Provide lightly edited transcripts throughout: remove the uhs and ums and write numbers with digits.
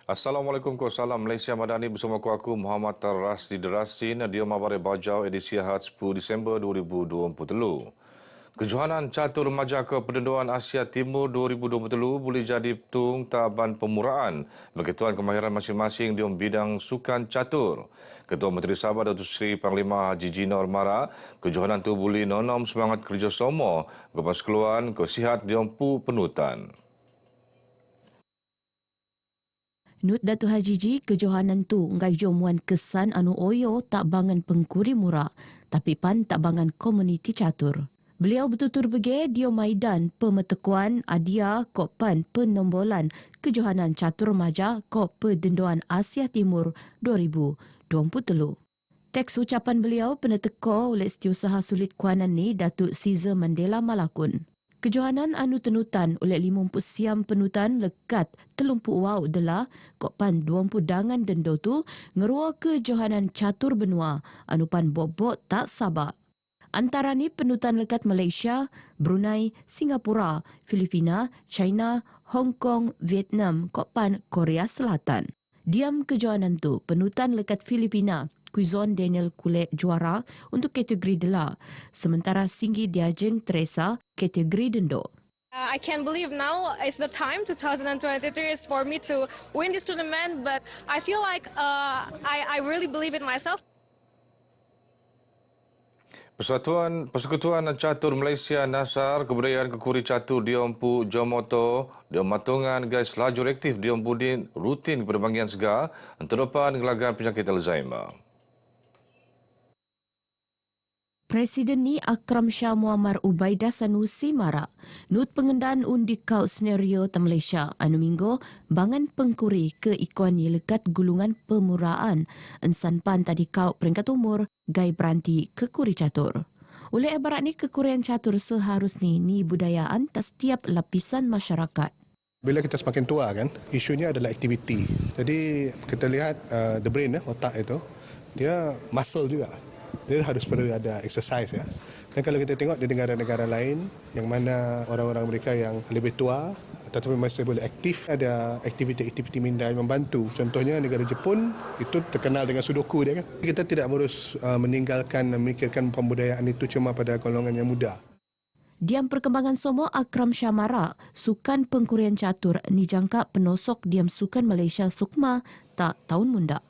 Assalamualaikum salam Malaysia Madani bersama aku Muhammad Rasdi Derasin di Mabare Bajau edisi Ahad 10 Disember 2023. Kejohanan catur remaja ke Perdenduan Asia Timur 2023 boleh jadi tung taban pemuraan berkaitan kemahiran masing-masing di bidang sukan catur. Ketua Menteri Sabah Datuk Seri Panglima Haji Jinor Mara, kejohanan tu boleh nonom semangat kerjasama kepas keluan kesihat di penutan. Nut Datuk Haji Ji kejohanan tu ngai jomuan kesan anu oyo tak bangan pengkuri murah tapi pan tak bangan komuniti catur. Beliau bertutur bege dio maidan pemetekuan adia kok pan penombolan kejohanan catur remaja kok Perdenduan Asia Timur 2023. Teks ucapan beliau peneteko oleh Setiausaha Sulit Kuanan ni Datuk Caesar Mandela Malakun. Kejohanan anu tenutan oleh 50 siam penutan lekat telumpu wau adalah kok pan 20 dangan dendo tu ngerua kejohanan catur benua anu pan bobot tak sabar. Antara ni penutan lekat Malaysia, Brunei, Singapura, Filipina, China, Hong Kong, Vietnam, kok pan Korea Selatan. Diam kejohanan tu penutan lekat Filipina, Quizon Daniel Kulek juara untuk kategori dela, sementara Singgi Diajeng Teresa kategori dendo. I can't believe now is the time 2023 is for me to win this tournament, but I feel like I really believe in myself. Persekutuan Catur Malaysia Nasar Kebudayaan Kekuri Catur Diompu Jomoto Matungan guys laju aktif Diompu din rutin kepada segar terdepan gelagan penyakit Alzheimer. Presiden ni Akram Shah Muammar Ubaidah Sanusi Mara, nut pengendaan undi kau senario ta Malaysia anu minggu bangan pengkuri ke ikuan lekat gulungan pemuraan ensan pan tadi kau peringkat umur gai beranti kekuri catur. Oleh ibarat ni kekurian catur seharusnya ni budayaan tak setiap lapisan masyarakat. Bila kita semakin tua kan, isunya adalah aktiviti. Jadi kita lihat the brain, otak itu, dia muscle juga. Dia harus perlu ada exercise ya. Dan kalau kita tengok di negara-negara lain yang mana orang-orang mereka yang lebih tua tetapi masih boleh aktif, ada aktiviti-aktiviti minda yang membantu. Contohnya negara Jepun itu terkenal dengan sudoku dia kan. Kita tidak harus meninggalkan memikirkan pembudayaan itu cuma pada golongan yang muda. Diam perkembangan somo Akram Syamara, sukan pengkurian catur ni jangka penosok diam sukan Malaysia Sukma tak tahun munda.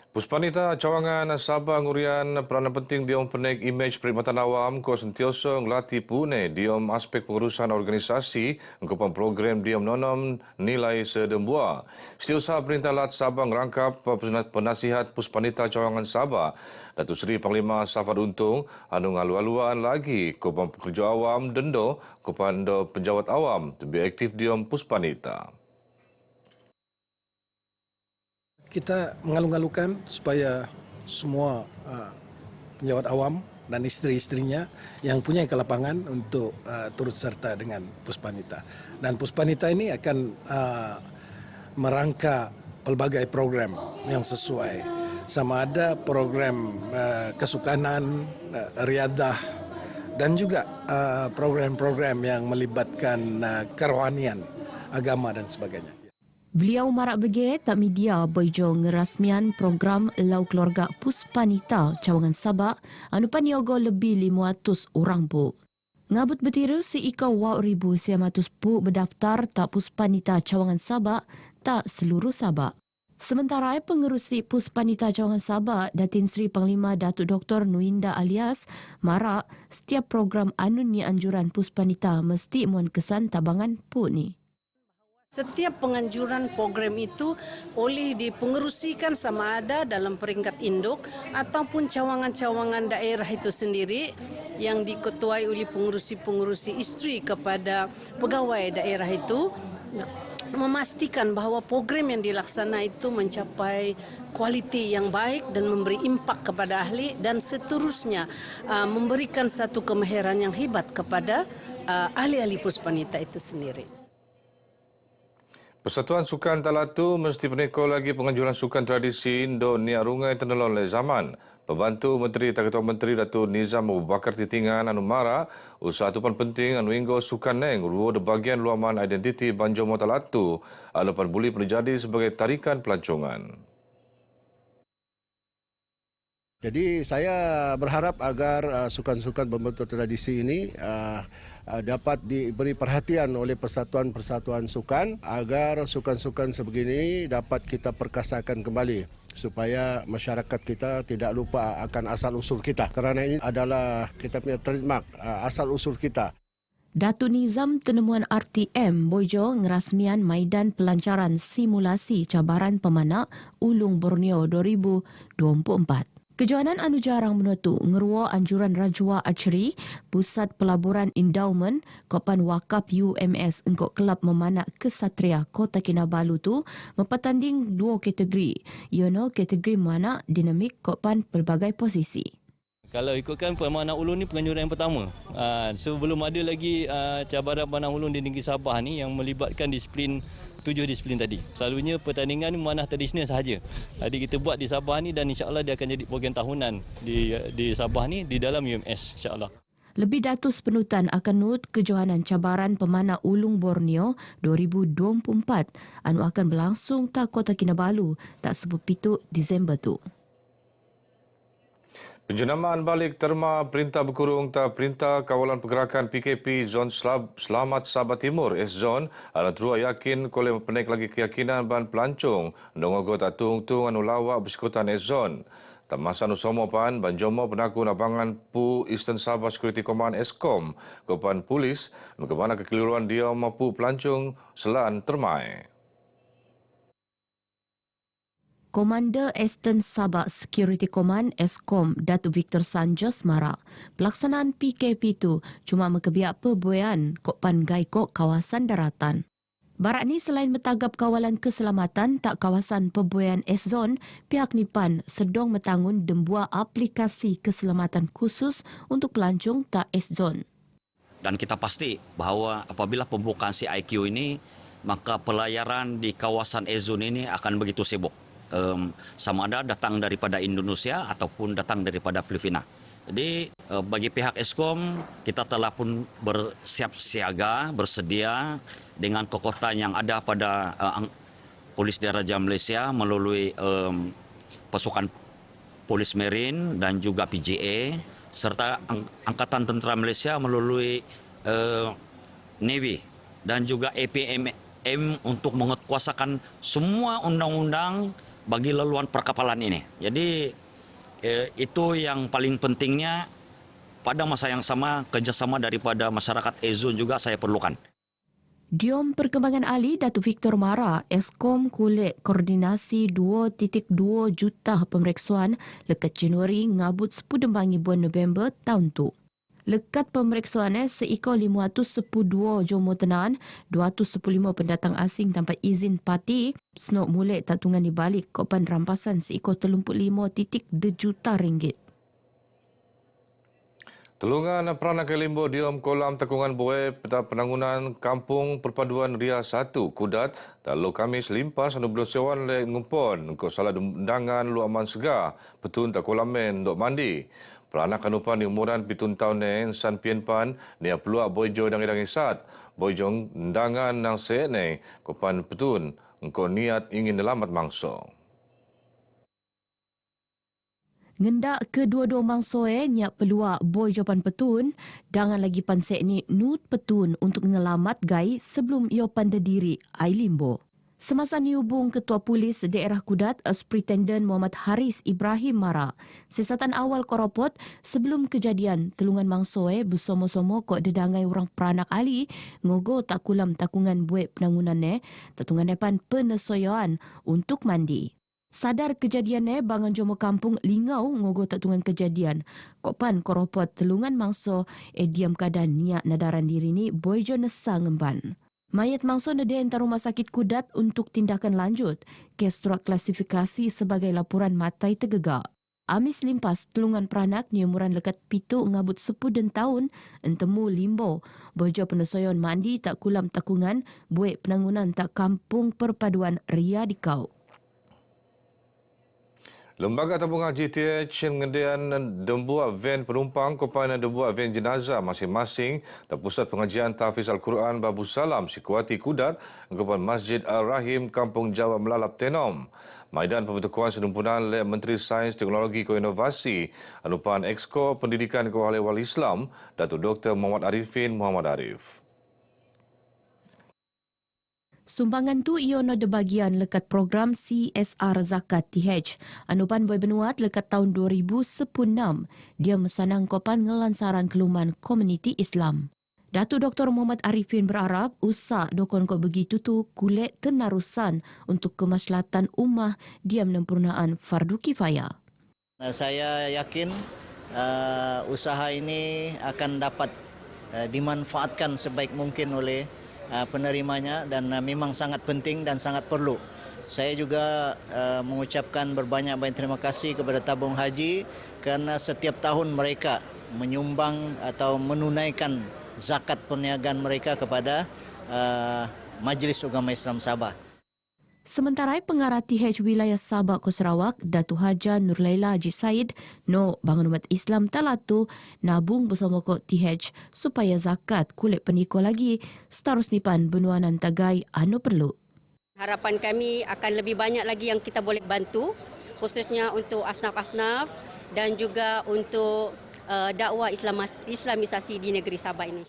Puspanita cawangan Sabah ngurian peranan penting diom penaik imej perkhidmatan awam ko sentiasa ngelatih pune diom aspek pengurusan organisasi ngkupan program diom nonom nilai sedembua. Setiausaha Perintah Lat Sabah ngerangkap penasihat Puspanita cawangan Sabah Datuk Seri Panglima Safad Untung anu ngalu-aluan lagi kupan pekerja awam dendo kupan penjawat awam lebih aktif diom Puspanita. Kita mengalu-alukan supaya semua penjawat awam dan isteri-isterinya yang punya kelapangan untuk turut serta dengan Puspanita. Dan Puspanita ini akan merangka pelbagai program yang sesuai. Sama ada program kesukanan, riadah dan juga program-program yang melibatkan kerohanian, agama dan sebagainya. Beliau marak bege tak media boijo ngerasmian program Lau Keluarga Puspanita Cawangan Sabah anu paniogo lebih 500 orang pu. Ngabut betiru si ika 1,100 pu berdaftar tak Puspanita Cawangan Sabah tak seluruh Sabah. Sementara pengerusi Puspanita Cawangan Sabah Datin Seri Panglima Datuk Dr. Nuinda Alias marak setiap program anu ni anjuran Puspanita mesti muan kesan tabangan pu ni. Setiap penganjuran program itu boleh dipengerusikan sama ada dalam peringkat induk ataupun cawangan-cawangan daerah itu sendiri yang diketuai oleh pengurusi-pengurusi isteri kepada pegawai daerah itu memastikan bahawa program yang dilaksana itu mencapai kualiti yang baik dan memberi impak kepada ahli dan seterusnya memberikan satu kemahiran yang hebat kepada ahli-ahli Puspanita itu sendiri. Persatuan Sukan Talatu mesti penekor lagi penganjuran sukan tradisi Indo Niat Rungai tenelon oleh zaman. Pembantu Menteri Tak Ketua Menteri Datuk Nizam Abu Bakar Titingan anu mara usaha tupan penting anu inggo sukan neng ruo de bagian luaman identiti Banjomo Talatu anu boleh terjadi sebagai tarikan pelancongan. Jadi saya berharap agar sukan-sukan berbentuk tradisi ini dapat diberi perhatian oleh persatuan-persatuan sukan agar sukan-sukan sebegini dapat kita perkasakan kembali supaya masyarakat kita tidak lupa akan asal-usul kita kerana ini adalah kita punya trademark asal-usul kita. Datuk Nizam Tenemuan RTM Bojo ngerasmian Maidan Pelancaran Simulasi Cabaran Pemanak Ulung Borneo 2024. Kejohanan anu jarang menutu ngeruo anjuran Rajwa Archery, Pusat Pelaburan Endowment, Kopan Wakaf UMS engkau kelab memanak Kesatria Kota Kinabalu tu mempatanding dua kategori, iaitu kategori memanak dinamik Kopan pelbagai posisi. Kalau ikutkan pemanak ulung ni penganjuran yang pertama. So belum ada lagi cabaran pemanak ulung di negeri Sabah ni yang melibatkan 7 disiplin tadi. Selalunya pertandingan memanah tradisional sahaja. Jadi kita buat di Sabah ni dan insya-Allah dia akan jadi program tahunan di Sabah ni di dalam UMS insya-Allah. Lebih datus penutan akan nut kejohanan cabaran pemanah Ulung Borneo 2024 anu akan berlangsung tak Kota Kinabalu tak sebepitu Disember tu. Penjenamaan balik terma Perintah Berkurung tak Perintah Kawalan Pergerakan PKP Zon Selamat Sabah Timur S-Zone anu terus yakin kolej mempenaik lagi keyakinan ban pelancong ndongogo tak tung-tung anu lawak bersekutan S-Zone. Tak masa anu somo pan Banjomo penakun abangan Pu Eastern Sabah Security Command Eskom Kopan Polis kemana kekeliruan dia mampu pelancong selan termai. Komander Eastern Sabah Security Command Eskom Datuk Victor Sanjos mara pelaksanaan PKP itu cuma mekebiak perbuayan Kopan Gaikok kawasan daratan. Barak ni selain metagap kawalan keselamatan tak kawasan perbuayan S-Zone, pihak Nipan sedang metangun dembuah aplikasi keselamatan khusus untuk pelancong tak S-Zone. Dan kita pasti bahawa apabila pembukaan CIQ ini, maka pelayaran di kawasan S-Zone ini akan begitu sibuk. Sama ada datang daripada Indonesia ataupun datang daripada Filipina. Jadi bagi pihak Eskom kita telah pun bersiap siaga, bersedia dengan kekuatan yang ada pada Polis Diraja Malaysia melalui pasukan Polis Marine dan juga PJA serta Angkatan Tentera Malaysia melalui Navy dan juga APMM untuk menguatkuasakan semua undang-undang bagi laluan perkapalan ini. Jadi itu yang paling pentingnya pada masa yang sama kerjasama daripada masyarakat Ezon juga saya perlukan. Diom perkembangan Ali Datuk Victor Mara, Eskom kulit koordinasi 2.2 juta pemeriksaan lekat Januari ngabut 10 bulan November tahun tu. Lekat pemeriksaan seikor 512 jomo tenan, 215 pendatang asing tanpa izin parti, senok mulai tatungan dibalik kopan rampasan seikor 35.2 juta ringgit. Telungan Peranakan Limbo Diom Kolam Takungan Boe Penangunan Kampung Perpaduan Ria 1 Kudat Lalu Kamis limpas anu bersewan le ngumpon ko salah undangan lu aman segar petun tak kolamen dok mandi. Peranak kanupan di umuran 7 tahun ne san pienpan dia peluak boijo dangi sat boijo undangan nang se ne kopan petun engko niat ingin selamat mangso. Ngendak kedua-dua mangsoe nyak peluak boy jawapan petun, jangan lagi pansek ni nut petun untuk menyelamat gai sebelum ia pandai diri ai limbo. Semasa dihubung Ketua Polis Daerah Kudat, Superintendent Muhammad Haris Ibrahim Mara, siasatan awal koropot sebelum kejadian telungan mangsoe bersama-sama kok dedangai orang peranak Ali ngogo tak kulam takungan buat penangunannya, tatungan depan penesoyoan untuk mandi. Sadar kejadiannya, bangan jomo kampung lingau ngogo tatungan kejadian. Kopan koropot telungan mangso diam keadaan niat nadaran diri ni boyjo nesa ngemban. Mayat mangso nada entar rumah sakit Kudat untuk tindakan lanjut. Kes turut klasifikasi sebagai laporan matai tergegak. Amis limpas telungan peranak ni umuran lekat pitu ngabut 10 tahun entemu limbo. Bojo penesoyon mandi tak kulam takungan, buik penangunan tak kampung perpaduan Ria di Kau. Lembaga Tabungan GTH mengendian dembuat van penumpang komponen dembuat van jenazah masing-masing terpusat pengajian tahfiz Al-Quran Babu Salam Sikuati Kudat komponen Masjid Al-Rahim Kampung Jawa Melalap Tenom. Maidan pembentukan sedumpunan oleh Menteri Sains, Teknologi dan Inovasi Anupan Exco Pendidikan Kewalian Islam Datuk Dr. Muhammad Arifin Muhammad Arif. Sumbangan tu iono de bagian lekat program CSR Zakat TH. Anupan Boy Benuat lekat tahun 2016. Dia mesanang kopan ngelansaran keluman komuniti Islam. Datuk Dr. Muhammad Arifin berharap usaha dokon kau begitu tu kulit tenarusan untuk kemaslahatan ummah dia menyempurnaan fardu kifayah. Saya yakin usaha ini akan dapat dimanfaatkan sebaik mungkin oleh penerimanya dan memang sangat penting dan sangat perlu. Saya juga mengucapkan berbanyak-banyak terima kasih kepada tabung haji kerana setiap tahun mereka menyumbang atau menunaikan zakat perniagaan mereka kepada Majlis Agama Islam Sabah. Sementara pengarah TH Wilayah Sabah Ko Sarawak, Datu Haja Nurlaila Haji Said, no bangun umat Islam talatu nabung bersama ko TH supaya zakat kulit peniko lagi seterus nipan benuanan tagai anu perlu. Harapan kami akan lebih banyak lagi yang kita boleh bantu, khususnya untuk asnaf-asnaf dan juga untuk dakwah Islamisasi di negeri Sabah ini.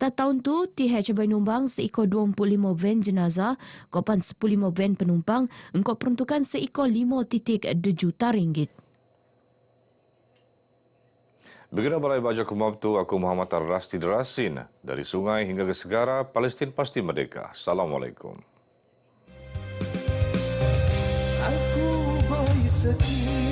Tak tahun tu, TH menumbang seekor 25 van jenazah, kopan 15 van penumpang, engkau peruntukan seekor 5.2 juta ringgit. Begini Balai Baja Kumabtu, aku Muhammad Ar-Rasti Derasin. Dari sungai hingga ke segara, Palestin pasti merdeka. Assalamualaikum. Aku boy setia.